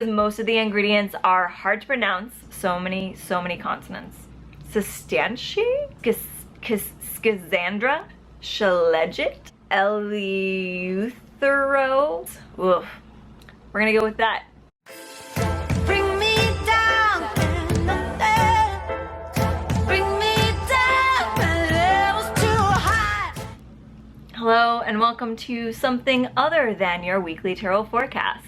Most of the ingredients are hard to pronounce. So many consonants. Sustantia, schizandra, shalegit, eleutherol. Oof. We're gonna go with that. Bring me down, bring me down, my level's too high. Hello and welcome to something other than your weekly tarot forecast.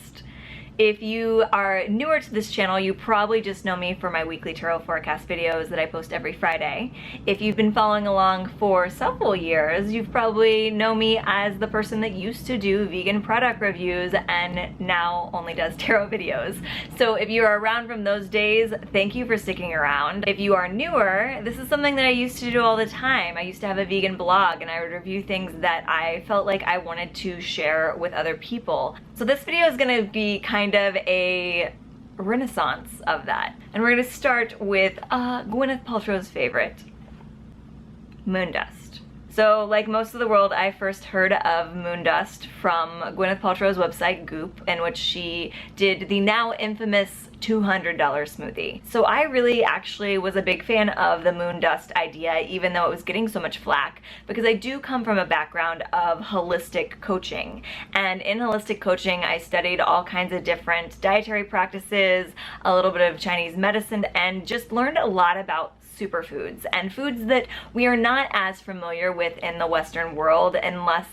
If you are newer to this channel, you probably just know me for my weekly tarot forecast videos that I post every Friday. If you've been following along for several years, you've probably know me as the person that used to do vegan product reviews and now only does tarot videos. So if you are around from those days, thank you for sticking around. If you are newer, this is something that I used to do all the time. I used to have a vegan blog and I would review things that I felt like I wanted to share with other people. So this video is gonna be kind of a renaissance of that. And we're gonna start with Gwyneth Paltrow's favorite, moon dust. So like most of the world, I first heard of moon dust from Gwyneth Paltrow's website, Goop, in which she did the now infamous $200 smoothie. So I really actually was a big fan of the moon dust idea, even though it was getting so much flack, because I do come from a background of holistic coaching. And in holistic coaching, I studied all kinds of different dietary practices, a little bit of Chinese medicine, and just learned a lot about superfoods and foods that we are not as familiar with in the Western world unless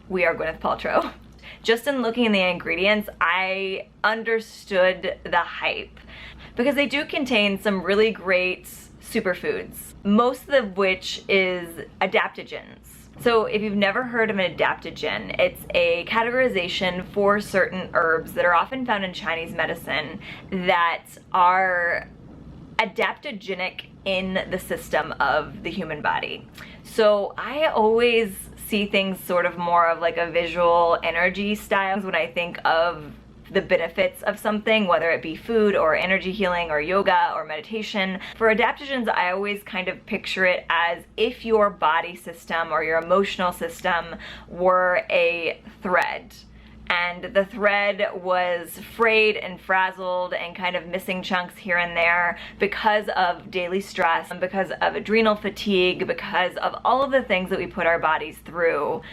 we are Gwyneth Paltrow. Just in looking at the ingredients, I understood the hype because they do contain some really great superfoods, most of which is adaptogens. So if you've never heard of an adaptogen, it's a categorization for certain herbs that are often found in Chinese medicine that are adaptogenic in the system of the human body. So I always see things sort of more of like a visual energy style when I think of the benefits of something, whether it be food or energy healing or yoga or meditation. For adaptogens, I always kind of picture it as if your body system or your emotional system were a thread. And the thread was frayed and frazzled and kind of missing chunks here and there because of daily stress, and because of adrenal fatigue, because of all of the things that we put our bodies through.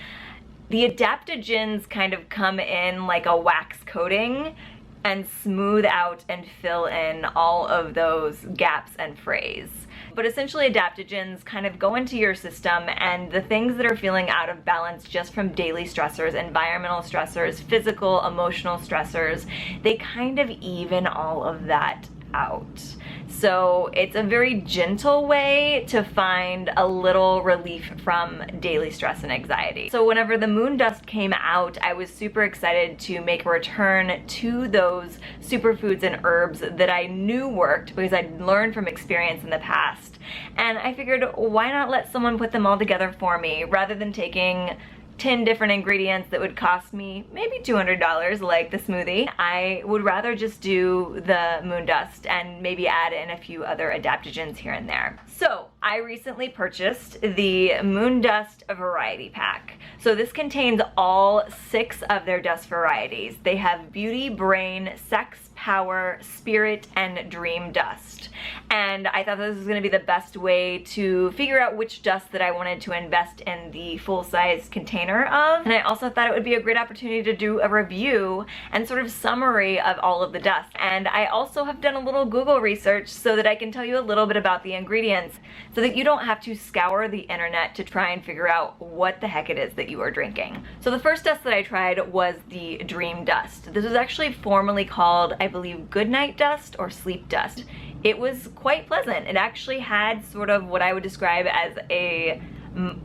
The adaptogens kind of come in like a wax coating and smooth out and fill in all of those gaps and frays. But essentially adaptogens kind of go into your system, and the things that are feeling out of balance just from daily stressors, environmental stressors, physical, emotional stressors, they kind of even all of that out. So it's a very gentle way to find a little relief from daily stress and anxiety. So whenever the moon dust came out, I was super excited to make a return to those superfoods and herbs that I knew worked because I'd learned from experience in the past. And I figured, why not let someone put them all together for me rather than taking 10 different ingredients that would cost me maybe $200 like the smoothie. I would rather just do the moon dust and maybe add in a few other adaptogens here and there. So I recently purchased the moon dust variety pack. So this contains all 6 of their dust varieties. They have beauty, brain, sex, power, spirit, and dream dust. And I thought this was going to be the best way to figure out which dust that I wanted to invest in the full-size container of. And I also thought it would be a great opportunity to do a review and sort of summary of all of the dust. And I also have done a little Google research so that I can tell you a little bit about the ingredients so that you don't have to scour the internet to try and figure out what the heck it is that you are drinking. So the first dust that I tried was the dream dust. This was actually formerly called, I believe, goodnight dust or sleep dust. It was quite pleasant. It actually had sort of what I would describe as a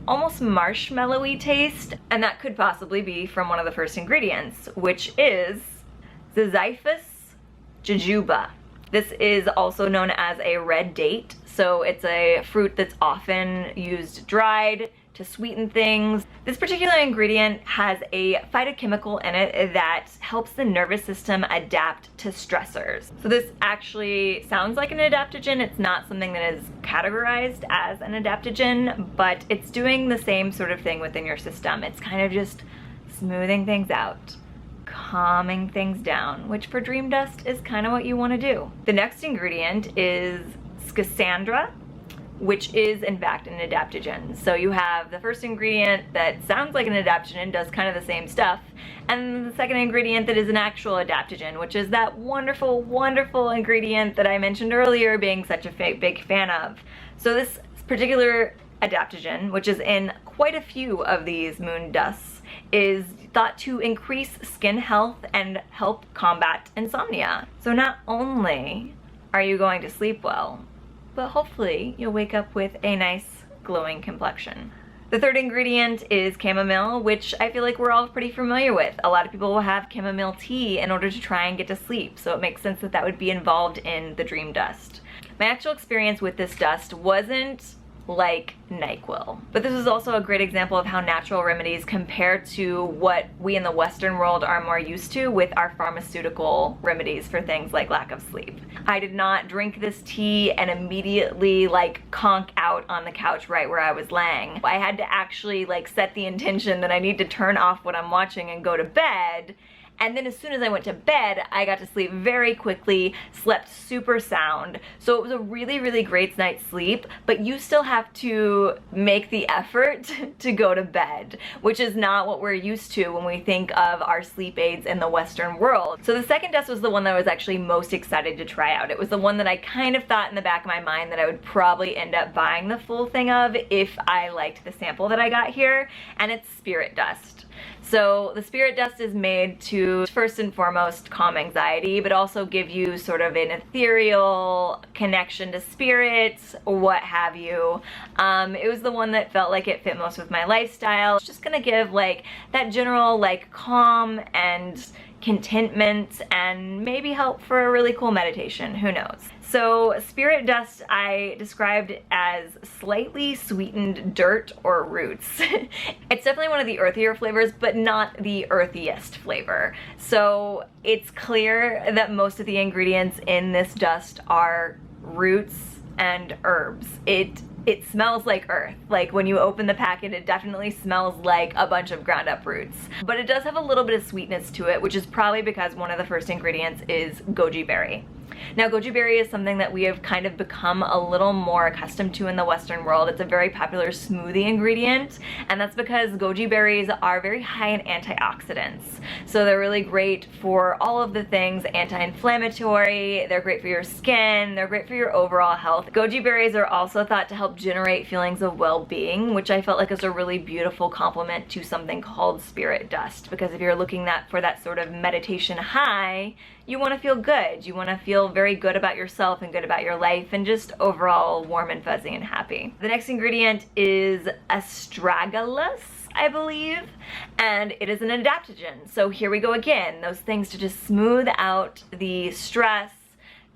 almost marshmallowy taste, and that could possibly be from one of the first ingredients, which is Zizyphus jujube. This is also known as a red date, so it's a fruit that's often used dried to sweeten things. This particular ingredient has a phytochemical in it that helps the nervous system adapt to stressors. So this actually sounds like an adaptogen. It's not something that is categorized as an adaptogen, but it's doing the same sort of thing within your system. It's kind of just smoothing things out, calming things down, which for dream dust is kind of what you want to do. The next ingredient is schisandra, which is in fact an adaptogen. So you have the first ingredient that sounds like an adaptogen, does kind of the same stuff, and the second ingredient that is an actual adaptogen, which is that wonderful, wonderful ingredient that I mentioned earlier being such a big fan of. So this particular adaptogen, which is in quite a few of these moon dusts, is thought to increase skin health and help combat insomnia. So not only are you going to sleep well, but hopefully you'll wake up with a nice glowing complexion. The third ingredient is chamomile, which I feel like we're all pretty familiar with. A lot of people will have chamomile tea in order to try and get to sleep, so it makes sense that that would be involved in the dream dust. My actual experience with this dust wasn't like NyQuil, but this is also a great example of how natural remedies compare to what we in the Western world are more used to with our pharmaceutical remedies for things like lack of sleep. I did not drink this tea and immediately like conk out on the couch right where I was laying. I had to actually like set the intention that I need to turn off what I'm watching and go to bed. And then as soon as I went to bed, I got to sleep very quickly, slept super sound. So it was a really, really great night's sleep, but you still have to make the effort to go to bed, which is not what we're used to when we think of our sleep aids in the Western world. So the second dust was the one that I was actually most excited to try out. It was the one that I kind of thought in the back of my mind that I would probably end up buying the full thing of if I liked the sample that I got here, and it's spirit dust. So the spirit dust is made to first and foremost calm anxiety, but also give you sort of an ethereal connection to spirits, what have you. It was the one that felt like it fit most with my lifestyle. It's just gonna give like that general like calm and contentment and maybe help for a really cool meditation, who knows. So spirit dust I described as slightly sweetened dirt or roots. It's definitely one of the earthier flavors, but not the earthiest flavor. So it's clear that most of the ingredients in this dust are roots and herbs. It smells like earth. Like when you open the packet, it definitely smells like a bunch of ground up roots. But it does have a little bit of sweetness to it, which is probably because one of the first ingredients is goji berry. Now, goji berry is something that we have kind of become a little more accustomed to in the Western world. It's a very popular smoothie ingredient, and that's because goji berries are very high in antioxidants. So they're really great for all of the things anti-inflammatory, they're great for your skin, they're great for your overall health. Goji berries are also thought to help generate feelings of well-being, which I felt like is a really beautiful complement to something called spirit dust, because if you're looking for that sort of meditation high, you want to feel good. You want to feel very good about yourself and good about your life and just overall warm and fuzzy and happy. The next ingredient is astragalus, I believe, and it is an adaptogen. So here we go again, those things to just smooth out the stress,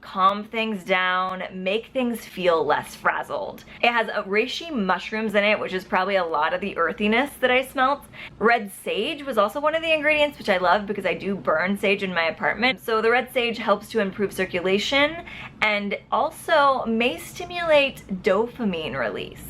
calm things down, make things feel less frazzled. It has reishi mushrooms in it, which is probably a lot of the earthiness that I smelt. Red sage was also one of the ingredients, which I love because I do burn sage in my apartment. So the red sage helps to improve circulation and also may stimulate dopamine release.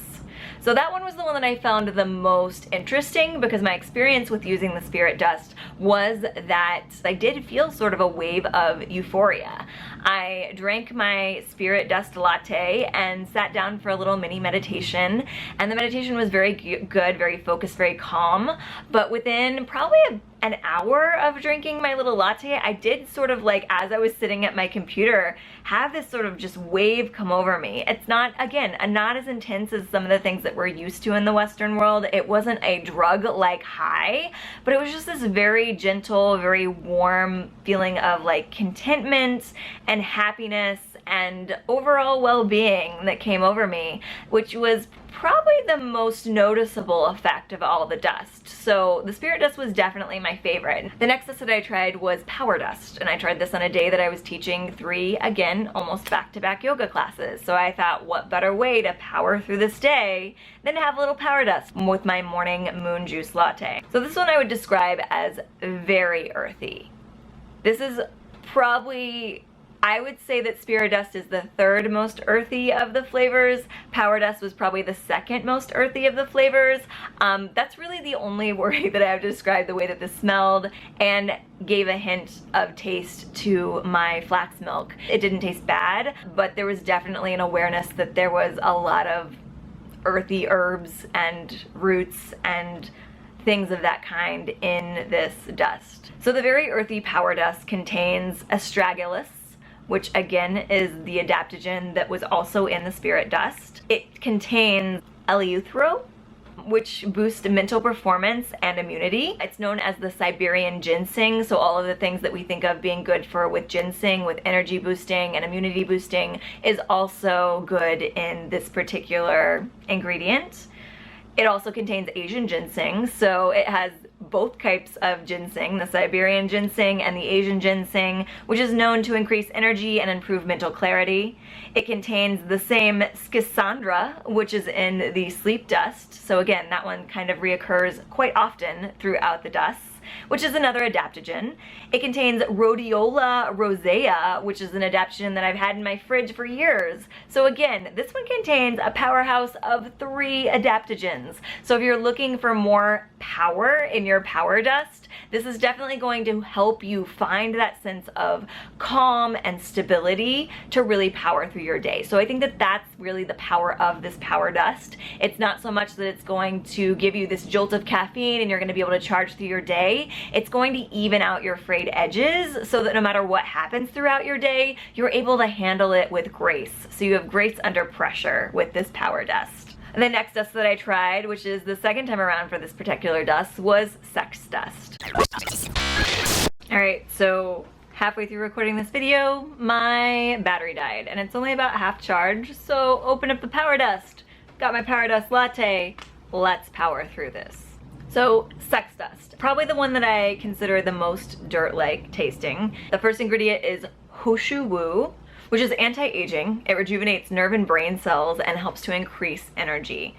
So that one was the one that I found the most interesting because my experience with using the spirit dust was that I did feel sort of a wave of euphoria. I drank my spirit dust latte and sat down for a little mini meditation, and the meditation was very good, very focused, very calm, but within probably an hour of drinking my little latte, I did sort of like, as I was sitting at my computer, have this sort of just wave come over me. It's not, again, not as intense as some of the things that we're used to in the Western world. It wasn't a drug-like high, but it was just this very gentle, very warm feeling of like contentment and happiness and overall well-being that came over me, which was probably the most noticeable effect of all the dust. So the spirit dust was definitely my favorite. The next dust that I tried was power dust, and I tried this on a day that I was teaching 3, again, almost back-to-back yoga classes. So I thought, what better way to power through this day than to have a little power dust with my morning moon juice latte. So this one I would describe as very earthy. This is probably I would say that Spirit Dust is the third most earthy of the flavors. Power Dust was probably the second most earthy of the flavors. That's really the only way that I have to describe the way that this smelled, and gave a hint of taste to my flax milk. It didn't taste bad, but there was definitely an awareness that there was a lot of earthy herbs and roots and things of that kind in this dust. So the very earthy Power Dust contains astragalus, which again is the adaptogen that was also in the Spirit Dust. It contains eleuthero, which boosts mental performance and immunity. It's known as the Siberian ginseng, so all of the things that we think of being good for with ginseng, with energy boosting and immunity boosting, is also good in this particular ingredient. It also contains Asian ginseng, so it has both types of ginseng, the Siberian ginseng and the Asian ginseng, which is known to increase energy and improve mental clarity. It contains the same schisandra, which is in the sleep dust. So again, that one kind of reoccurs quite often throughout the dusts, which is another adaptogen. It contains rhodiola rosea, which is an adaptogen that I've had in my fridge for years. So again, this one contains a powerhouse of 3 adaptogens. So if you're looking for more power in your Power Dust, this is definitely going to help you find that sense of calm and stability to really power through your day. So I think that that's really the power of this Power Dust. It's not so much that it's going to give you this jolt of caffeine and you're going to be able to charge through your day. It's going to even out your frayed edges so that no matter what happens throughout your day, you're able to handle it with grace. So you have grace under pressure with this Power Dust. And the next dust that I tried, which is the second time around for this particular dust, was Sex Dust. Alright, so halfway through recording this video, my battery died, and it's only about half charged, so open up the Power Dust. Got my Power Dust latte. Let's power through this. So, Sex Dust. Probably the one that I consider the most dirt-like tasting. The first ingredient is Hoshu Wu, which is anti-aging. It rejuvenates nerve and brain cells and helps to increase energy.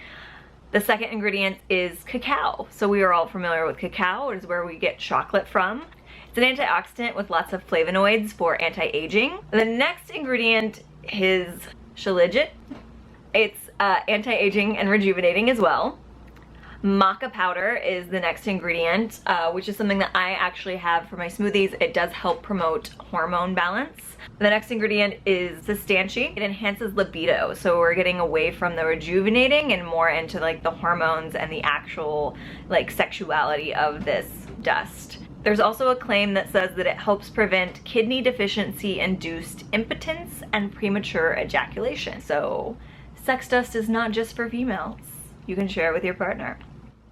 The second ingredient is cacao. So we are all familiar with cacao. It is where we get chocolate from. It's an antioxidant with lots of flavonoids for anti-aging. The next ingredient is shilajit. It's anti-aging and rejuvenating as well. Maca powder is the next ingredient, which is something that I actually have for my smoothies. It does help promote hormone balance. The next ingredient is Sistanchi. It enhances libido, so we're getting away from the rejuvenating and more into like the hormones and the actual like sexuality of this dust. There's also a claim that says that it helps prevent kidney deficiency induced impotence and premature ejaculation. So Sex Dust is not just for females. You can share it with your partner.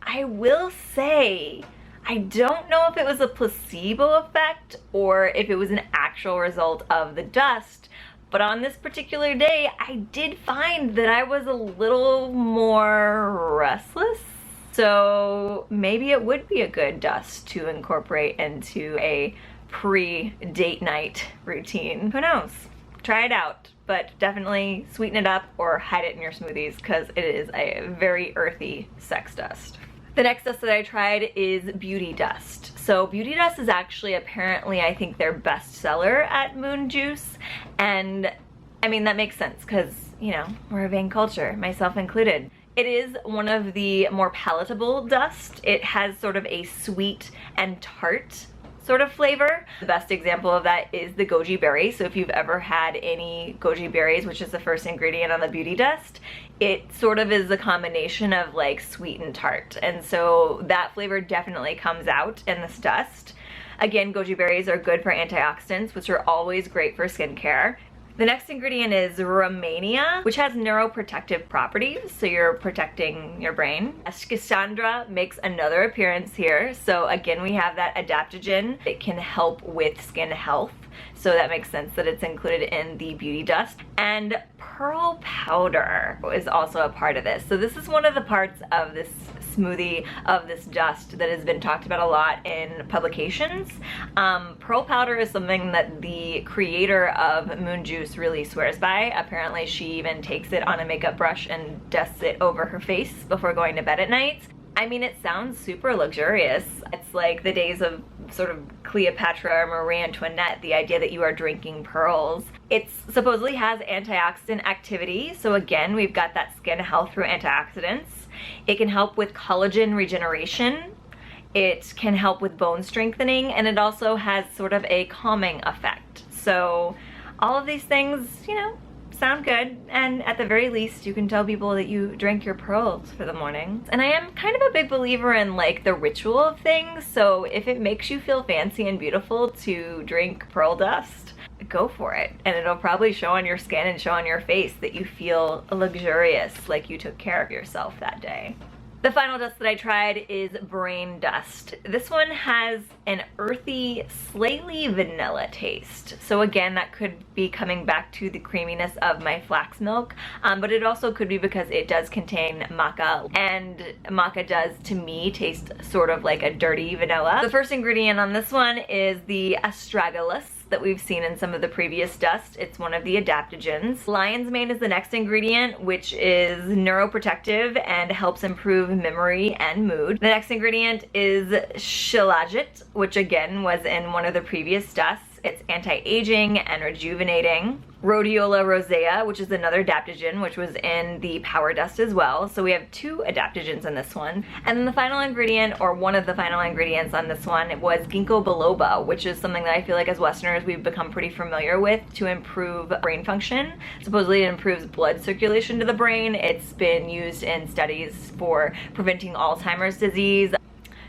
I will say, I don't know if it was a placebo effect or if it was an actual result of the dust, but on this particular day, I did find that I was a little more restless. So maybe it would be a good dust to incorporate into a pre-date night routine. Who knows? Try it out, but definitely sweeten it up or hide it in your smoothies because it is a very earthy sex dust. The next dust that I tried is Beauty Dust. So Beauty Dust is actually apparently, I think, their best seller at Moon Juice. And I mean, that makes sense because, you know, we're a vain culture, myself included. It is one of the more palatable dust. It has sort of a sweet and tart sort of flavor. The best example of that is the goji berry. So if you've ever had any goji berries, which is the first ingredient on the Beauty Dust, it sort of is a combination of like sweet and tart. And so that flavor definitely comes out in this dust. Again, goji berries are good for antioxidants, which are always great for skincare. The next ingredient is Romania, which has neuroprotective properties, so you're protecting your brain. Schisandra makes another appearance here. So again, we have that adaptogen. It can help with skin health. So that makes sense that it's included in the Beauty Dust. And pearl powder is also a part of this. So this is one of the parts of this smoothie, of this dust, that has been talked about a lot in publications. Pearl powder is something that the creator of Moon Juice really swears by. Apparently she even takes it on a makeup brush and dusts it over her face before going to bed at night. I mean, it sounds super luxurious. It's like the days of sort of Cleopatra or Marie Antoinette, the idea that you are drinking pearls. It supposedly has antioxidant activity, so again, we've got that skin health through antioxidants. It can help with collagen regeneration. It can help with bone strengthening, and it also has sort of a calming effect. So all of these things, you know, sound good, and at the very least you can tell people that you drink your pearls for the morning. And I am kind of a big believer in like the ritual of things, so if it makes you feel fancy and beautiful to drink pearl dust, go for it, and it'll probably show on your skin and show on your face that you feel luxurious, like you took care of yourself that day. The final dust that I tried is brain dust. This one has an earthy, slightly vanilla taste. So again, that could be coming back to the creaminess of my flax milk, but it also could be because it does contain maca, and maca does, to me, taste sort of like a dirty vanilla. The first ingredient on this one is the astragalus that we've seen in some of the previous dust. It's one of the adaptogens. Lion's mane is the next ingredient, which is neuroprotective and helps improve memory and mood. The next ingredient is shilajit, which again was in one of the previous dusts. It's anti-aging and rejuvenating. Rhodiola rosea, which is another adaptogen, which was in the power dust as well. So we have 2 adaptogens in this one. And then the final ingredient, or one of the final ingredients on this one, was ginkgo biloba, which is something that I feel like as Westerners we've become pretty familiar with to improve brain function. Supposedly it improves blood circulation to the brain. It's been used in studies for preventing Alzheimer's disease.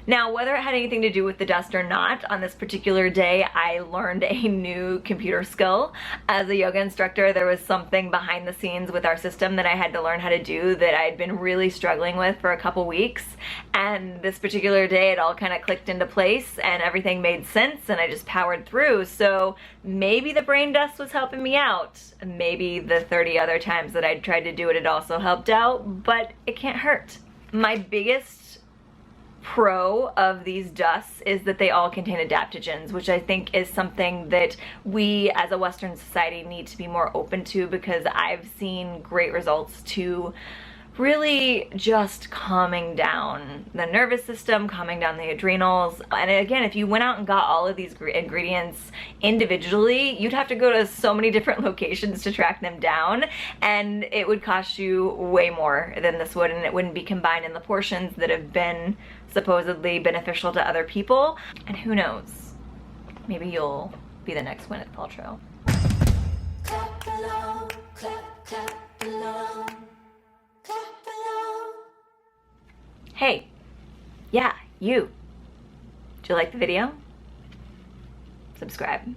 Now, whether it had anything to do with the dust or not, on this particular day, I learned a new computer skill. As a yoga instructor, there was something behind the scenes with our system that I had to learn how to do that I'd been really struggling with for a couple weeks. And this particular day, it all kind of clicked into place and everything made sense, and I just powered through. So maybe the brain dust was helping me out. Maybe the 30 other times that I'd tried to do it, it also helped out, but it can't hurt. My biggest pro of these dusts is that they all contain adaptogens, which I think is something that we as a Western society need to be more open to, because I've seen great results to really just calming down the nervous system, calming down the adrenals. And again, if you went out and got all of these ingredients individually, you'd have to go to so many different locations to track them down, and it would cost you way more than this would, and it wouldn't be combined in the portions that have been supposedly beneficial to other people. And who knows, maybe you'll be the next Gwyneth Paltrow. Clap below, clap, clap below. Clap below. Hey, yeah, you. Did you like the video? Subscribe.